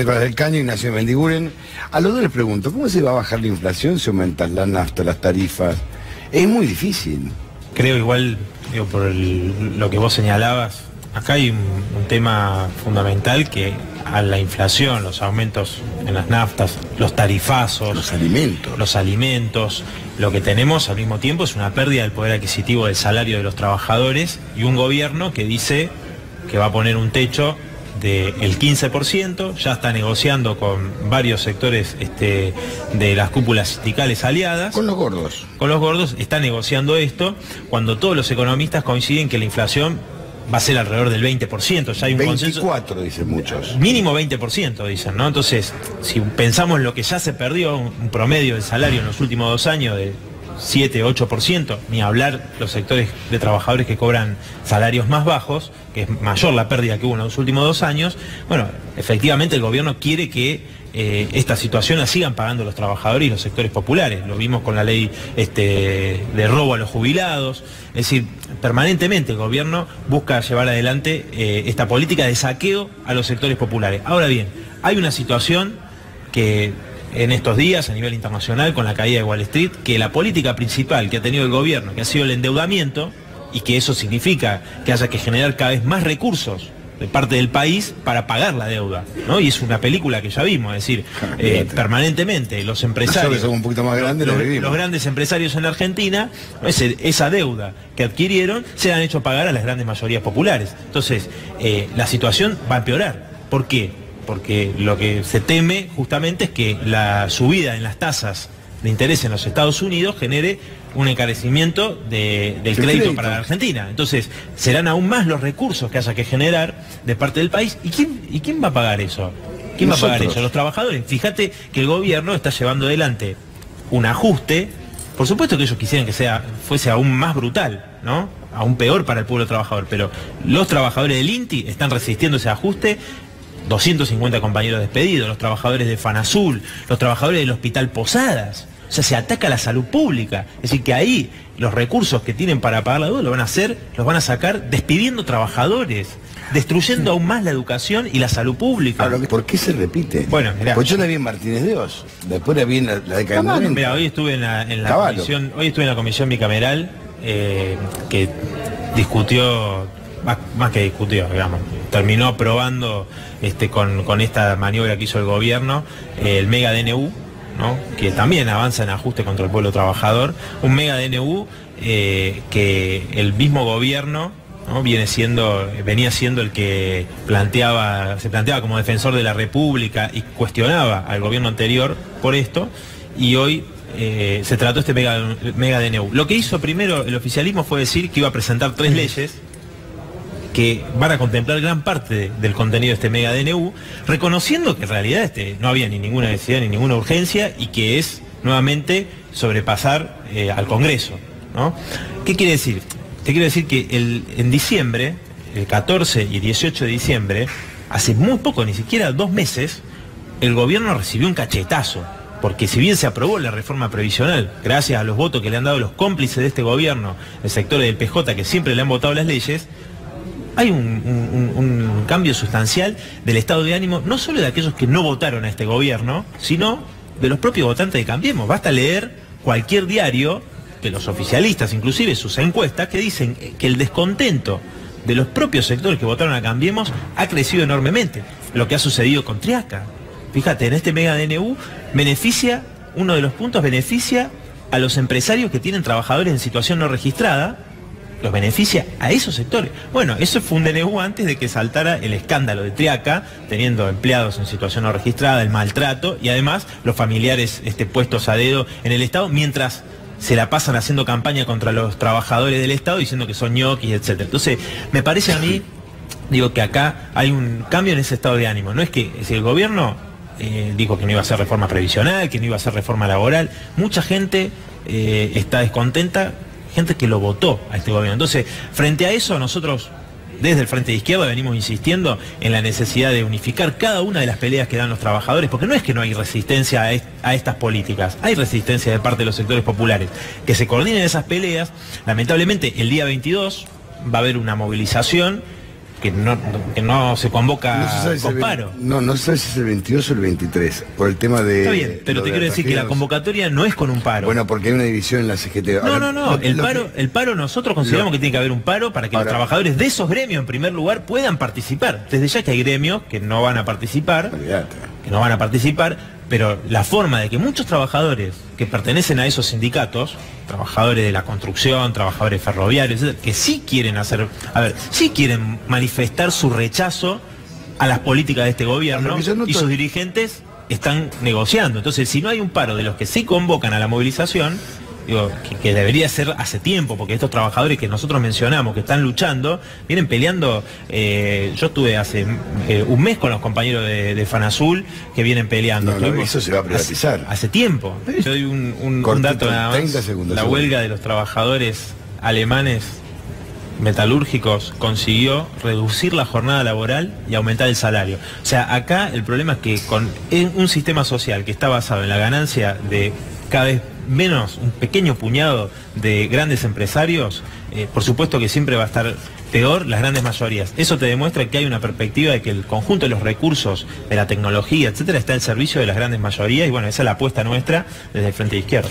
Nicolás del Caño, Ignacio Mendiguren. A los dos les pregunto, ¿cómo se va a bajar la inflación si aumentan la nafta, las tarifas? Es muy difícil. Creo igual, digo, por lo que vos señalabas, acá hay un tema fundamental que a la inflación, los aumentos en las naftas, los tarifazos, los alimentos, lo que tenemos al mismo tiempo es una pérdida del poder adquisitivo del salario de los trabajadores y un gobierno que dice que va a poner un techo del 15%, ya está negociando con varios sectores de las cúpulas sindicales aliadas. Con los gordos. Con los gordos está negociando esto, cuando todos los economistas coinciden que la inflación va a ser alrededor del 20%, ya hay un 24, consenso. dicen muchos. Mínimo 20%, dicen, ¿no? Entonces, si pensamos lo que ya se perdió, un promedio del salario en los últimos 2 años de 7, 8%, ni hablar los sectores de trabajadores que cobran salarios más bajos, que es mayor la pérdida que hubo en los últimos 2 años, bueno, efectivamente el gobierno quiere que esta situación la sigan pagando los trabajadores y los sectores populares. Lo vimos con la ley de robo a los jubilados. Es decir, permanentemente el gobierno busca llevar adelante esta política de saqueo a los sectores populares. Ahora bien, hay una situación que en estos días a nivel internacional con la caída de Wall Street, que la política principal que ha tenido el gobierno, que ha sido el endeudamiento, y que eso significa que haya que generar cada vez más recursos de parte del país para pagar la deuda, ¿no? Y es una película que ya vimos, es decir, permanentemente los empresarios, un poquito más grandes, los grandes empresarios en la Argentina, esa deuda que adquirieron se la han hecho pagar a las grandes mayorías populares. Entonces, la situación va a empeorar. ¿Por qué? Porque lo que se teme justamente es que la subida en las tasas de interés en los Estados Unidos genere un encarecimiento del crédito para la Argentina. Entonces, serán aún más los recursos que haya que generar de parte del país. ¿Y quién va a pagar eso? ¿Quién va a pagar eso? Los trabajadores. Fíjate que el gobierno está llevando adelante un ajuste. Por supuesto que ellos quisieran que fuese aún más brutal, ¿no? Aún peor para el pueblo trabajador. Pero los trabajadores del INTI están resistiendo ese ajuste. 250 compañeros despedidos, los trabajadores de FANASUL, los trabajadores del Hospital Posadas. O sea, se ataca a la salud pública. Es decir, que ahí los recursos que tienen para pagar la deuda los van a sacar despidiendo trabajadores, destruyendo aún más la educación y la salud pública. Ahora, ¿por qué se repite? Bueno, mirá. Pues yo la vi en Martínez de Oz, después la vi en la década de 90. Mira, hoy estuve en la comisión bicameral que discutió, más que discutió, digamos, terminó aprobando con esta maniobra que hizo el gobierno, el mega DNU, ¿no? Que también avanza en ajuste contra el pueblo trabajador, un mega DNU que el mismo gobierno, ¿no? venía siendo el que se planteaba como defensor de la República y cuestionaba al gobierno anterior por esto, y hoy se trató este mega DNU. Lo que hizo primero el oficialismo fue decir que iba a presentar 3 leyes que van a contemplar gran parte del contenido de este mega DNU, reconociendo que en realidad no había ni ninguna necesidad ni ninguna urgencia y que es nuevamente sobrepasar al Congreso, ¿no? ¿Qué quiere decir? Te quiero decir que en diciembre, el 14 y 18 de diciembre, hace muy poco, ni siquiera 2 meses, el gobierno recibió un cachetazo. Porque si bien se aprobó la reforma previsional, gracias a los votos que le han dado los cómplices de este gobierno, el sector del PJ, que siempre le han votado las leyes, hay un cambio sustancial del estado de ánimo, no solo de aquellos que no votaron a este gobierno, sino de los propios votantes de Cambiemos. Basta leer cualquier diario, de los oficialistas, inclusive sus encuestas, que dicen que el descontento de los propios sectores que votaron a Cambiemos ha crecido enormemente. Lo que ha sucedido con Triaca. Fíjate, en este mega DNU uno de los puntos beneficia a los empresarios que tienen trabajadores en situación no registrada, los beneficia a esos sectores. Bueno, eso fue un DNU antes de que saltara el escándalo de Triaca, teniendo empleados en situación no registrada, el maltrato y además los familiares puestos a dedo en el Estado, mientras se la pasan haciendo campaña contra los trabajadores del Estado diciendo que son ñoquis, etc. Entonces, me parece a mí, digo, que acá hay un cambio en ese estado de ánimo. No es que si el gobierno dijo que no iba a hacer reforma previsional, que no iba a hacer reforma laboral, mucha gente está descontenta, gente que lo votó a este gobierno. Entonces, frente a eso, nosotros desde el Frente de Izquierda venimos insistiendo en la necesidad de unificar cada una de las peleas que dan los trabajadores, porque no es que no hay resistencia a estas políticas, hay resistencia de parte de los sectores populares. Que se coordinen esas peleas. Lamentablemente, el día 22 va a haber una movilización que no se convoca con paro. No se sabe si es el 22 o el 23, por el tema de... Está bien, pero te quiero decir que la convocatoria no es con un paro. Bueno, porque hay una división en la CGT. No, el paro nosotros consideramos que tiene que haber un paro para que los trabajadores de esos gremios, en primer lugar, puedan participar. Desde ya que hay gremios que no van a participar, pero la forma de que muchos trabajadores que pertenecen a esos sindicatos, trabajadores de la construcción, trabajadores ferroviarios, etcétera, que sí quieren sí quieren manifestar su rechazo a las políticas de este gobierno, y sus dirigentes están negociando. Entonces, si no hay un paro de los que sí convocan a la movilización, digo, que debería ser hace tiempo, porque estos trabajadores que nosotros mencionamos, que están luchando, vienen peleando. Yo estuve hace un mes con los compañeros de Fanazul que vienen peleando. Eso se va a privatizar. Hace tiempo. Yo doy un dato nada más. La huelga de los trabajadores alemanes metalúrgicos consiguió reducir la jornada laboral y aumentar el salario. O sea, acá el problema es que con un sistema social que está basado en la ganancia de cada vez menos un pequeño puñado de grandes empresarios, por supuesto que siempre va a estar peor las grandes mayorías. Eso te demuestra que hay una perspectiva de que el conjunto de los recursos, de la tecnología, etcétera, está al servicio de las grandes mayorías, y bueno, esa es la apuesta nuestra desde el Frente de Izquierda.